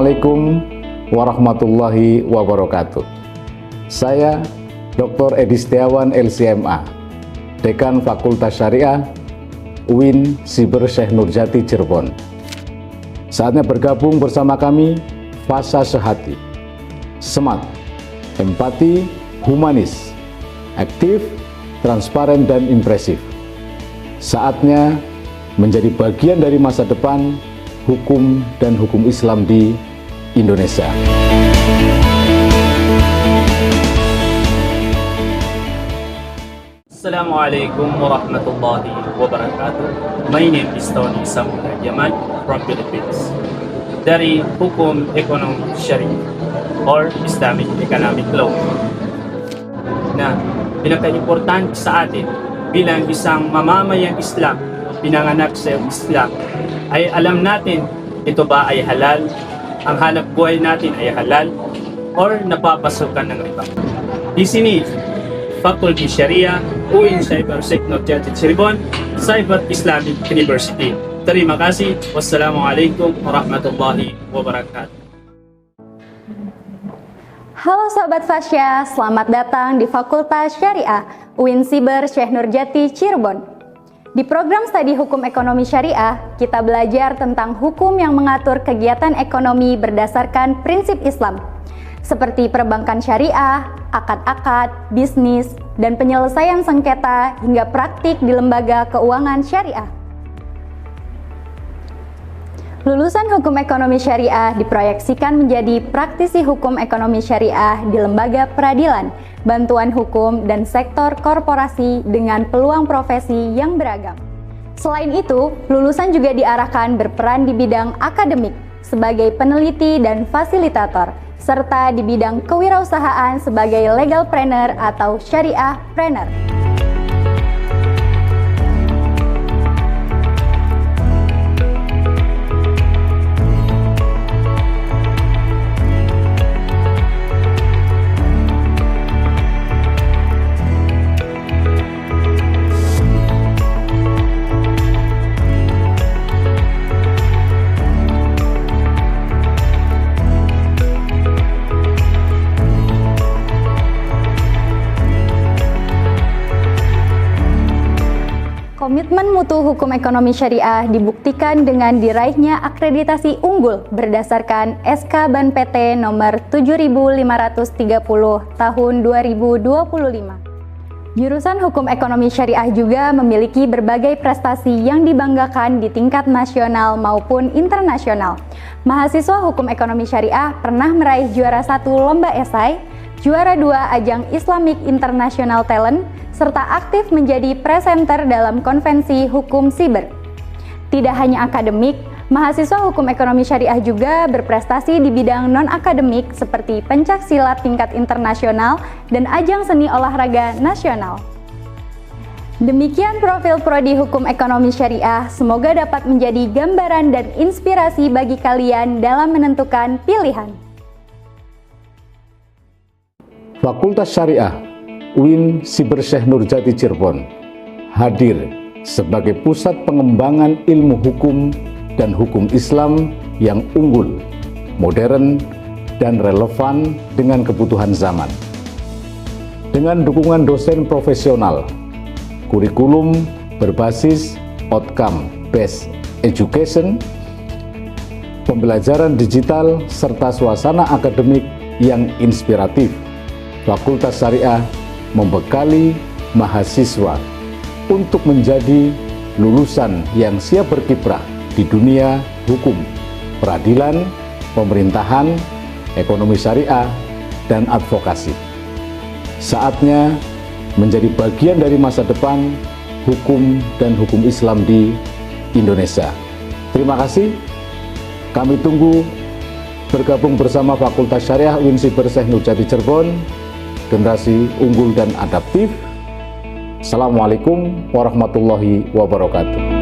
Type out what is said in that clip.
Assalamualaikum warahmatullahi wabarakatuh. Saya Dr. Edi Setiawan LCMA, Dekan Fakultas Syariah UIN Siber Syekh Nurjati Cirebon. Saatnya bergabung bersama kami Fasa Sehati, Smart, Empati, Humanis, Aktif, Transparan, dan Impresif. Saatnya menjadi bagian dari masa depan hukum dan hukum Islam di Indonesia. Assalamualaikum warahmatullahi wabarakatuh. My name is Tony Samuel Yaman from Philippines. Dari Hukum Ekonomi Syariah or Islamic Economic Law na pinaka-importante sa atin bilang isang mamamayang Islam, pinanganak sa Islam, ay alam natin ito ba ay halal, ang hanap buhay natin ay halal, or napapasukan ng riba. Di sini, Faculty Sharia, UIN Cyber Syekh Nurjati Cirebon, Cyber Islamic University. Terima kasih. Wassalamualaikum warahmatullahi wabarakatuh. Halo Sobat Fasya, selamat datang di Fakultas Syariah UIN Siber Syekh Nurjati Cirebon. Di program studi Hukum Ekonomi Syariah, kita belajar tentang hukum yang mengatur kegiatan ekonomi berdasarkan prinsip Islam, seperti perbankan syariah, akad-akad, bisnis, dan penyelesaian sengketa hingga praktik di lembaga keuangan syariah. Lulusan Hukum Ekonomi Syariah diproyeksikan menjadi praktisi hukum ekonomi syariah di lembaga peradilan, bantuan hukum, dan sektor korporasi dengan peluang profesi yang beragam. Selain itu, lulusan juga diarahkan berperan di bidang akademik sebagai peneliti dan fasilitator, serta di bidang kewirausahaan sebagai legal planner atau syariah planner. Komitmen mutu hukum ekonomi syariah dibuktikan dengan diraihnya akreditasi unggul berdasarkan SK Ban PT nomor 7530 tahun 2025. Jurusan Hukum Ekonomi Syariah juga memiliki berbagai prestasi yang dibanggakan di tingkat nasional maupun internasional. Mahasiswa Hukum Ekonomi Syariah pernah meraih juara 1 lomba esai, juara 2 ajang Islamic International Talent, serta aktif menjadi presenter dalam konvensi hukum siber. Tidak hanya akademik, mahasiswa Hukum Ekonomi Syariah juga berprestasi di bidang non-akademik seperti pencak silat tingkat internasional dan ajang seni olahraga nasional. Demikian profil Prodi Hukum Ekonomi Syariah, semoga dapat menjadi gambaran dan inspirasi bagi kalian dalam menentukan pilihan. Fakultas Syariah UIN Siber Syekh Nurjati Cirebon hadir sebagai pusat pengembangan ilmu hukum dan hukum Islam yang unggul, modern, dan relevan dengan kebutuhan zaman. Dengan dukungan dosen profesional, kurikulum berbasis outcome-based education, pembelajaran digital, serta suasana akademik yang inspiratif, Fakultas Syariah membekali mahasiswa untuk menjadi lulusan yang siap berkiprah di dunia hukum, peradilan, pemerintahan, ekonomi syariah, dan advokasi. Saatnya menjadi bagian dari masa depan hukum dan hukum Islam di Indonesia. Terima kasih. Kami tunggu bergabung bersama Fakultas Syariah UIN Siber Syekh Nurjati Cirebon, generasi unggul dan adaptif. Assalamualaikum warahmatullahi wabarakatuh.